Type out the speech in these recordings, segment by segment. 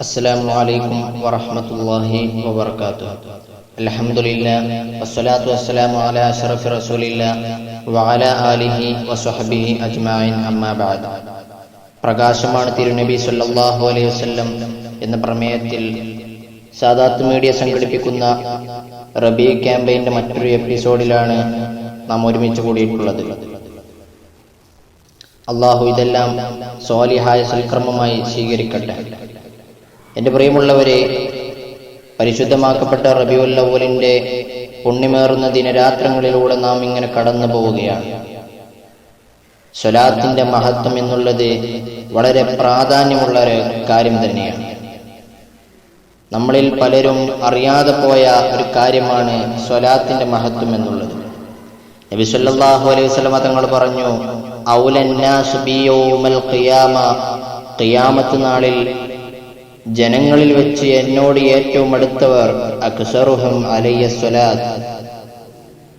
അസ്സലാമു അലൈക്കും വറഹ്മത്തുള്ളാഹി വബറകാതുഹു. അൽഹംദുലില്ലാഹ് വസ്സലാത്തു വസ്സലാമു അലാ അശ്റഫി റസൂലില്ലാഹ് വഅലാ ആലിഹി വസ്വഹ്ബിഹി അജ്മഈൻ. അമ്മാ ബഅദ്. പ്രകാശമാണ് തിരുനബി സല്ലല്ലാഹു അലൈഹി വസല്ലം എന്ന പ്രമേയത്തിൽ സാദാത്ത് മീഡിയ സംഘടിപ്പിക്കുന്ന റബീ ക്യാമ്പയിന്റെ മറ്റൊരു എപ്പിസോഡിലാണ് നാം ഒരുമിച്ച് കൂടിയിട്ടുള്ളത്. അള്ളാഹു ഇതെല്ലാം സ്വാലിഹായ സൽക്കർമ്മമായി സ്വീകരിക്കട്ടെ. എന്റെ പ്രിയമുള്ളവരെ, പരിശുദ്ധമാക്കപ്പെട്ട റബീഉൽ അവ്വലിന്റെ പുണ്യമേറുന്ന ദിനരാത്രങ്ങളിലൂടെ നാം ഇങ്ങനെ കടന്നു പോവുകയാണ്. സ്വലാത്തിന്റെ മഹത്വം എന്നുള്ളത് വളരെ പ്രാധാന്യമുള്ള ഒരു കാര്യം തന്നെയാണ്. നമ്മളിൽ പലരും അറിയാതെ പോയ ഒരു കാര്യമാണ് സ്വലാത്തിന്റെ മഹത്വം എന്നുള്ളത്. നബി സല്ലല്ലാഹു അലൈഹി വസല്ലം തങ്ങൾ പറഞ്ഞു, ഔലന്നാസ് ബി യൗമൽ ഖിയാമ, ഖിയാമത്ത് നാളിൽ ജനങ്ങളിൽ വെച്ച് എന്നോട് ഏറ്റവും അടുത്തവർ അക്സറുഹും അലയ്യ സ്വലാത്ത്,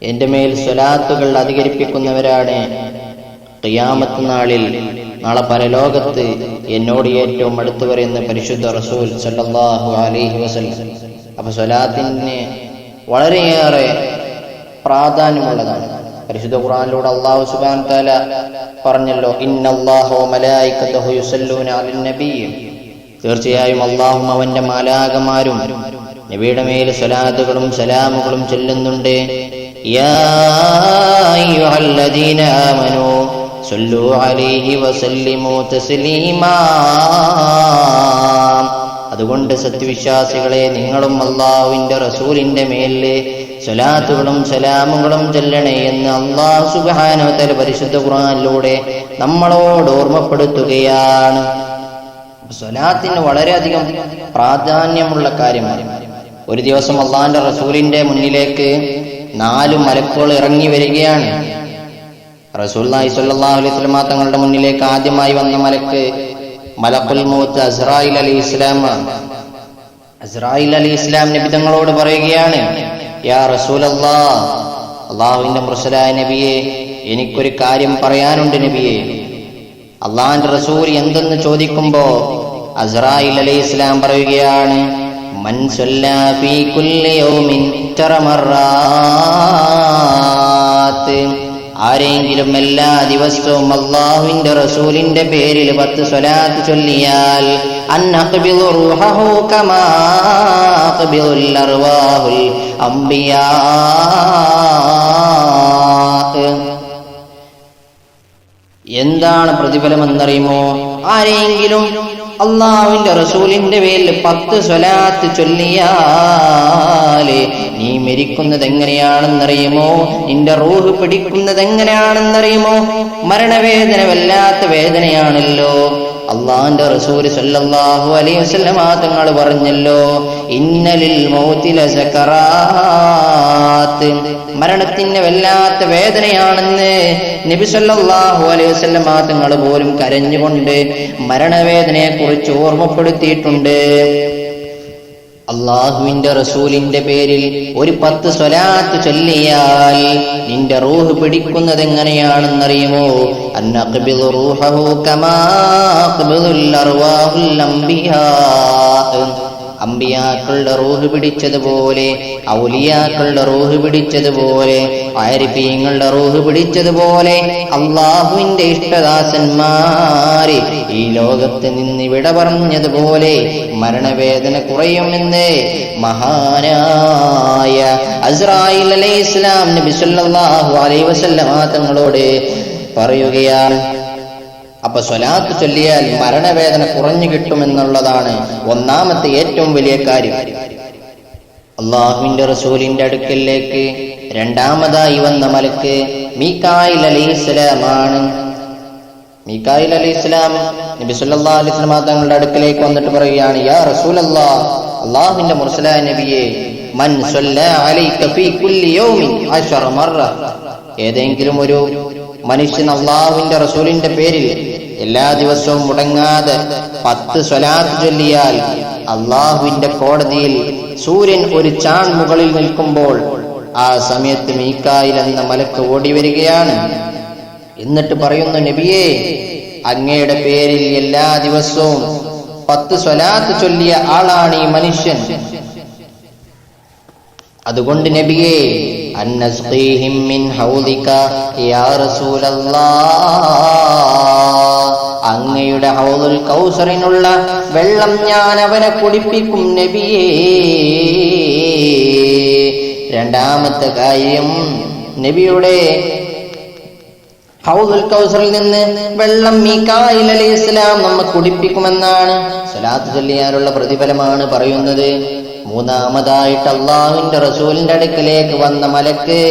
എന്റെ മേൽ സ്വലാത്തുകൾ അധികരിപ്പിക്കുന്നവരാണ് ഖിയാമത്ത് നാളിൽ, നാളെ പരലോകത്ത് എന്നോട് ഏറ്റവും അടുത്തവർ എന്ന് പരിശുദ്ധ റസൂൽ സല്ലല്ലാഹു അലൈഹി വസല്ലം. അപ്പൊ സ്വലാത്തിന് വളരെയേറെ പ്രാധാന്യമുള്ളതാണ്. പരിശുദ്ധ ഖുർആനിലൂടെ അല്ലാഹു സുബ്ഹാനഹു വ തആല പറഞ്ഞല്ലോ, ഇന്നല്ലാഹ വ മലായികതഹു യുസല്ലൂന അലൻ നബിയ്യ, തീർച്ചയായും അല്ലാഹും അവന്റെ മാലാകമാരും നബിയുടെ മേൽ സ്വലാത്തുകളും സലാമുകളും ചൊല്ലുന്നുണ്ട്. യാ അയ്യുഹല്ലദീന ആമനൂ സല്ലു അലൈഹി വസല്ലിമു തസ്ലീമാ, അതുകൊണ്ട് സത്യവിശ്വാസികളെ, നിങ്ങളും അല്ലാഹുവിന്റെ റസൂലിന്റെ മേലില് സ്വലാത്തുകളും സലാമുകളും ചൊല്ലണേ എന്ന് അല്ലാഹു സുബ്ഹാനഹു വ തആല പരിശുദ്ധ ഖുർആനിലൂടെ നമ്മളോട് ഓർമ്മപ്പെടുത്തുകയാണ്. സ്വലാത്തിന് വളരെയധികം പ്രാധാന്യമുള്ള കാര്യമാണ്. ഒരു ദിവസം അല്ലാഹുവിന്റെ റസൂലിന്റെ മുന്നിലേക്ക് 4 മലക്കുകൾ ഇറങ്ങി വരികയാണ്. റസൂലുള്ളാഹി സ്വല്ലല്ലാഹു അലൈഹി വസല്ലം തങ്ങളുടെ മുന്നിലേക്ക് ആദ്യമായി വന്ന മലക്ക് മലക്കുൽ മൗത്ത് അസ്റായിൽ അലൈഹിസ്സലാം. അസ്റായിൽ അലൈഹിസ്സലാം നബി തങ്ങളോട് പറയുകയാണ്, യാ റസൂലല്ലാഹ്, അല്ലാഹുവിന്റെ മുർസലായ നബിയെ, എനിക്കൊരു കാര്യം പറയാനുണ്ട് നബിയെ. അല്ലാഹുവിന്റെ റസൂൽ എന്തെന്ന് ചോദിക്കുമ്പോ അസ്റായിൽ അലൈഹിസ്സലാം പറയുകയാണ്, മൻ സല്ലാ ഫീ കുല്ലി യൗമിൻ 10 മർറാത്ത്, ആരെങ്കിലും എല്ലാ ദിവസവും അല്ലാഹുവിന്റെ റസൂലിന്റെ പേരിൽ 10 സ്വലാത്ത് ചൊല്ലിയാൽ, അൻഅഖ്ബിദു റൂഹഹു കമാ അഖ്ബിദുൽ അർവാഹുൽ അംബിയാ, എന്താണ് പ്രതിഫലമെന്നറിയുമോ? ആരെങ്കിലും അല്ലാഹുവിന്റെ റസൂലിന്റെ പേരിൽ 10 സ്വലാത്ത് ചൊല്ലിയാല് നീ മരിക്കുന്നത് എങ്ങനെയാണെന്നറിയുമോ? നിന്റെ റൂഹ് പിടിക്കുന്നത് എങ്ങനെയാണെന്നറിയുമോ? മരണവേദന വല്ലാത്ത വേദനയാണല്ലോ. അല്ലാഹുവിന്റെ റസൂൽ സല്ലല്ലാഹു അലൈഹി വസല്ലം തങ്ങൾ പറഞ്ഞല്ലോ, ഇന്നലിൽ മൗതി ലസകറാത്ത്, മരണത്തിന് വല്ലാത്ത വേദനയാണെന്ന് നബി സല്ലല്ലാഹു അലൈഹി വസല്ലം തങ്ങൾ പോലും കരഞ്ഞുകൊണ്ട് മരണവേദനയെ കുറിച്ച് ഓർമ്മപ്പെടുത്തിയിട്ടുണ്ട്. അല്ലാഹുവിന്റെ റസൂലിന്റെ പേരിൽ ഒരു 10 സ്വലാത്ത് ചൊല്ലിയാൽ നിന്റെ റൂഹ് പിടിക്കുന്നത് എങ്ങനെയാണെന്നറിയുമോ? അൻഅഖ്ബിദു റൂഹഹു കമാ അഖ്ബിദുൽ അർവാഹുൽ അംബിയാ, അമ്പിയാക്കളുടെ റൂഹ് പിടിച്ചതുപോലെ, ഔലിയാക്കളുടെ റൂഹ് പിടിച്ചതുപോലെ, ആരിഫീങ്ങളുടെ റൂഹ് പിടിച്ചതുപോലെ അല്ലാഹുവിന്റെ ഇഷ്ടദാസന്മാര് ഈ ലോകത്ത് നിന്ന് വിട പറഞ്ഞതുപോലെ മരണവേദന കുറയുമെന്ന് മഹാനായ അസ്റായിൽ അലൈഹിസ്സലാം നബി സല്ലല്ലാഹു അലൈഹി വസല്ലം തങ്ങളോട് പറയുകയാണ്. അപ്പൊ സ്വലാത്ത് ചൊല്ലിയാൽ മരണവേദന കുറഞ്ഞു കിട്ടുമെന്നുള്ളതാണ് ഒന്നാമത്തെ ഏറ്റവും വലിയ കാര്യം. അല്ലാഹുവിന്റെ റസൂലിന്റെ അടുക്കലേക്ക് രണ്ടാമതായി വന്ന മലക്ക് മീകായിൽ അലൈഹിസ്സലാമാണ്. മീകായിൽ അലൈഹിസ്സലാം നബി സല്ലല്ലാഹു അലൈഹി വസല്ലം തങ്ങളുടെ അടുക്കലേക്ക് വന്നിട്ട് പറയുകയാണ്, യാ റസൂലല്ലാഹ്, അല്ലാഹുവിന്റെ മുർസലായ നബിയെ, മൻ സല്ലല്ലാ അലൈക ഫീ കുല്ലി യൗമിൻ 10 മർറ, ഏതെങ്കിലും ഒരു മനുഷ്യൻ അല്ലാഹുവിന്റെ റസൂലിന്റെ പേരിൽ എല്ലാ ദിവസവും മുടങ്ങാതെ 10 സ്വലാത്ത് ചൊല്ലിയാൽ അല്ലാഹുവിന്റെ കോടതിയിൽ സൂര്യൻ ഒരു ചാൺ മുകളിൽ നിൽക്കുമ്പോൾ ആ സമയത്ത് മീകായിൽ എന്ന മലക്ക് ഓടി വരികയാണ്. എന്നിട്ട് പറയുന്നു, നബിയേ, അങ്ങയുടെ പേരിൽ എല്ലാ ദിവസവും 10 സ്വലാത്ത് ചൊല്ലിയ ആളാണ് ഈ മനുഷ്യൻ. അതുകൊണ്ട് നബിയേ, അന്നസ്ഖീഹിം മിൻ ഹൗദിക യാ റസൂലല്ലാഹ്, അങ്ങയുടെ ഹൗദുൽ കൗസറിനുള്ള വെള്ളം ഞാൻ അവനെ കുടിപ്പിക്കും നബിയേ. രണ്ടാമത്തെ കാര്യം, നബിയുടെ ഹൗദുൽ കൗസറിൽ നിന്ന് വെള്ളം മീകായിൽ അലൈഹിസ്സലാം നമ്മെ കുടിപ്പിക്കുമെന്നാണ്. സ്വലാത്ത് ചൊല്ലിയാലുള്ള പ്രതിഫലമാണ് പറയുന്നത്. മൂന്നാമതായിട്ട് അള്ളാഹുവിന്റെ റസൂലിന്റെ അടുക്കലേക്ക് വന്ന മലക്ക്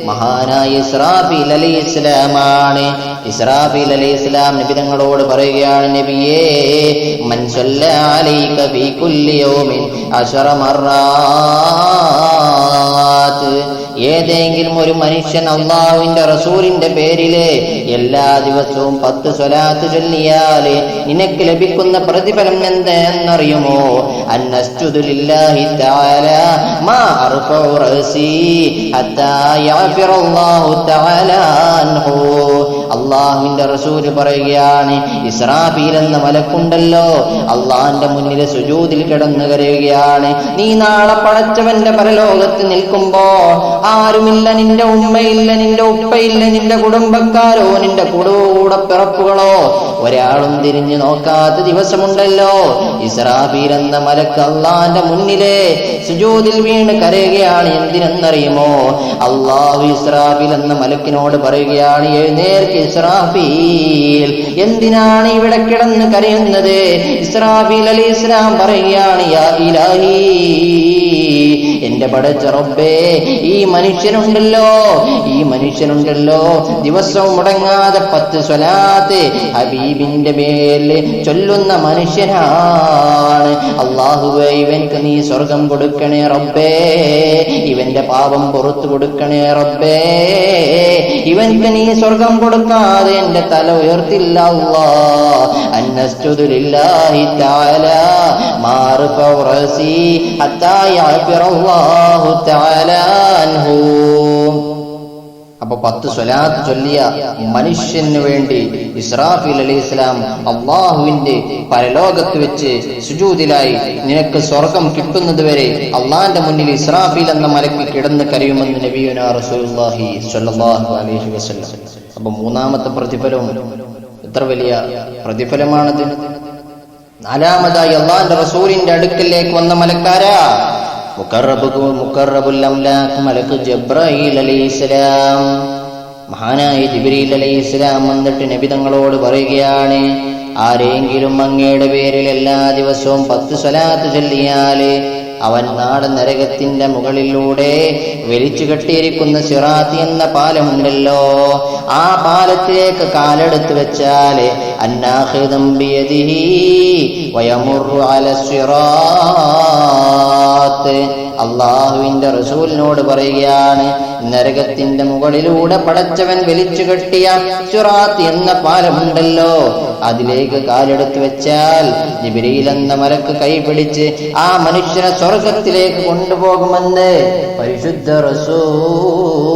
മഹാനായ ഇസ്രാഫീൽ അലൈഹിസ്സലാമാണ്. ഇസ്രാഫീൽ അലൈഹിസ്സലാം നബി തങ്ങളോട് പറയുകയാണ്, നബിയേ, മൻ സല്ല അലൈക ഫീ കുല്ലി യൗമിൻ 10 മർറാത്ത്, ഏതെങ്കിലും ഒരു മനുഷ്യൻ അള്ളാഹുവിന്റെ റസൂലിന്റെ പേരില് എല്ലാ ദിവസവും 10 സ്വലാത്ത് ചൊല്ലിയാല് നിനക്ക് ലഭിക്കുന്ന പ്രതിഫലം എന്തെന്നറിയുമോ? അന്നസ്ജുദു ലില്ലാഹി തആല മാ അർഫഉ റഅസി ഹത്താ യഗ്ഫിറല്ലാഹു തആല അൻഹു. അള്ളാഹുവിന്റെ റസൂൽ പറയുകയാണ്, ഇസ്രാഫീൽ എന്ന മലക്കുണ്ടല്ലോ, അള്ളാഹിന്റെ മുന്നിൽ സുജൂദിൽ കിടന്നു കരയുകയാണ്. നീ നാളെ പടച്ചവന്റെ പരലോകത്ത് നിൽക്കുമ്പോ ആരുമില്ല, നിന്റെ ഉമ്മയില്ല, നിന്റെ ഉപ്പയില്ല, നിന്റെ കുടുംബക്കാരോ നിന്റെ കൂടപ്പിറപ്പുകളോ ഒരാളും തിരിഞ്ഞു നോക്കാത്ത ദിവസമുണ്ടല്ലോ. ഇസ്രാഫീൽ എന്ന മലക്ക് അള്ളാന്റെ മുന്നിലെ സുജൂദിൽ വീണ് കരയുകയാണ്. എന്തിനെന്നറിയുമോ? അള്ളാഹു ഇസ്രാഫീൽ എന്ന മലക്കിനോട് പറയുകയാണ്, എഴുന്നേൽക്ക് ഇസ്രാഫീൽ, എന്തിനാണ് ഇവിടെ കിടന്ന് കരയുന്നത്? ഇസ്രാഫീൽ അലൈഹിസ്സലാം പറയുകയാണ്, യാ ഇലാഹി, എന്റെ പടച്ച റബ്ബേ, ഈ മനുഷ്യനുണ്ടല്ലോ ദിവസവും മുടങ്ങാതെ 10 സ്വലാത്ത് ഹബീബിന്റെ മേല് ചൊല്ലുന്ന മനുഷ്യനാണ്. അല്ലാഹുവേ, ഇവൻക്ക് നീ സ്വർഗം കൊടുക്കണേ റബ്ബേ, ഇവന്റെ പാപം പുറത്തു കൊടുക്കണേ റബ്ബേ, ഇവൻക്ക് നീ സ്വർഗം കൊടുക്കാതെ എന്റെ തല ഉയർത്തില്ല അല്ലാഹ്. അന്നസ്ജുദു ലില്ലാഹി തആല മാ അർഫഉ റഅസി ഹത്താ യഗ്ഫിറല്ലാഹു തആല അൻഹു. അപ്പൊ 10 സ്വലാത്ത് ചൊല്ലിയ മനുഷ്യന് വേണ്ടി ഇസ്രാഫീൽ അലൈഹിസ്സലാം അള്ളാഹുവിന്റെ പരലോകത്ത് വെച്ച് സുജൂദിലായി നിനക്ക് സ്വർഗം കിട്ടുന്നത് വരെ അള്ളാന്റെ മുന്നിൽ ഇസ്രാഫീൽ എന്ന മലക്ക് കിടന്ന് കരയുമെന്ന് നബിയുനാ റസൂലുള്ളാഹി സ്വല്ലല്ലാഹു അലൈഹി വസല്ലം. അപ്പൊ മൂന്നാമത്തെ പ്രതിഫലവും എത്ര വലിയ പ്രതിഫലമാണത്. നാലാമതായി അള്ളാന്റെ റസൂലിന്റെ അടുക്കലേക്ക് വന്ന മലക്കാരാ മുഖറബുൽ അംലാഖ് മലക്ക് ജിബ്രീൽ അലൈഹിസ്സലാം. മഹാനായ ജിബ്രീൽ അലൈഹിസ്സലാം വന്നിട്ട് നബി തങ്ങളോട് പറയുകയാണ്, ആരെങ്കിലും അങ്ങയുടെ പേരിൽ എല്ലാ ദിവസവും 10 സ്വലാത്ത് ചൊല്ലിയാല് അവൻ നാട് നരകത്തിന്റെ മുകളിലൂടെ വലിച്ചു കെട്ടിയിരിക്കുന്ന സിറാത്ത് എന്ന പാലമുണ്ടല്ലോ, ആ പാലത്തിലേക്ക് കാലെടുത്ത് വെച്ചാല് അന്നാഖിദം ബിയദിഹി വയമുറു അല സിറാത്ത്. അള്ളാഹുവിന്റെ റസൂലിനോട് പറയുകയാണ്, നരകത്തിന്റെ മുകളിലൂടെ പടച്ചവൻ വലിച്ചു കെട്ടിയ സിറാത്ത് എന്ന പാലമുണ്ടല്ലോ, അതിലേക്ക് കാലെടുത്ത് വെച്ചാൽ ജിബ്രീൽ എന്ന മലക്ക് കൈപിടിച്ച് ആ മനുഷ്യനെ സ്വർഗത്തിലേക്ക് കൊണ്ടുപോകുമെന്ന് പരിശുദ്ധ റസൂൽ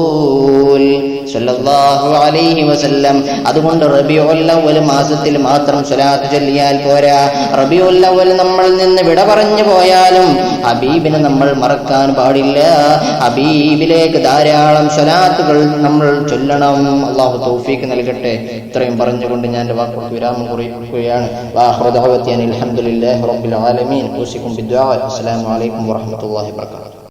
സല്ലല്ലാഹു അലൈഹി വസല്ലം. അതുകൊണ്ട് റബീഉൽ അവ്വൽ മാസത്തിൽ മാത്രം സ്വലാത്ത് ചൊല്ലിയാൽ പോരാ. റബീഉൽ അവ്വൽ നമ്മളിൽ നിന്ന് വിട പറഞ്ഞു പോയാലും ഹബീബിനെ നമ്മൾ മറക്കാൻ പാടില്ല. ഹബീബിലേക്ക് ധാരാളം സ്വലാത്തുകൾ നമ്മൾ ചൊല്ലണം. അല്ലാഹു തൗഫീഖ് നൽകട്ടെ. ഇത്രയും പറഞ്ഞുകൊണ്ട് ഞാൻ എൻ്റെ വാക്കുകൾക്ക് വിരാമം കുറിക്കുകയാണ്. വആഖിറു ദഅവതി അനിൽ ഹംദുലില്ലാഹി റബ്ബിൽ ആലമീൻ. ഉസികും ബിദ്ദുആ. അസ്സലാമു അലൈക്കും വറഹ്മത്തുള്ളാഹി വബറകാതുഹു.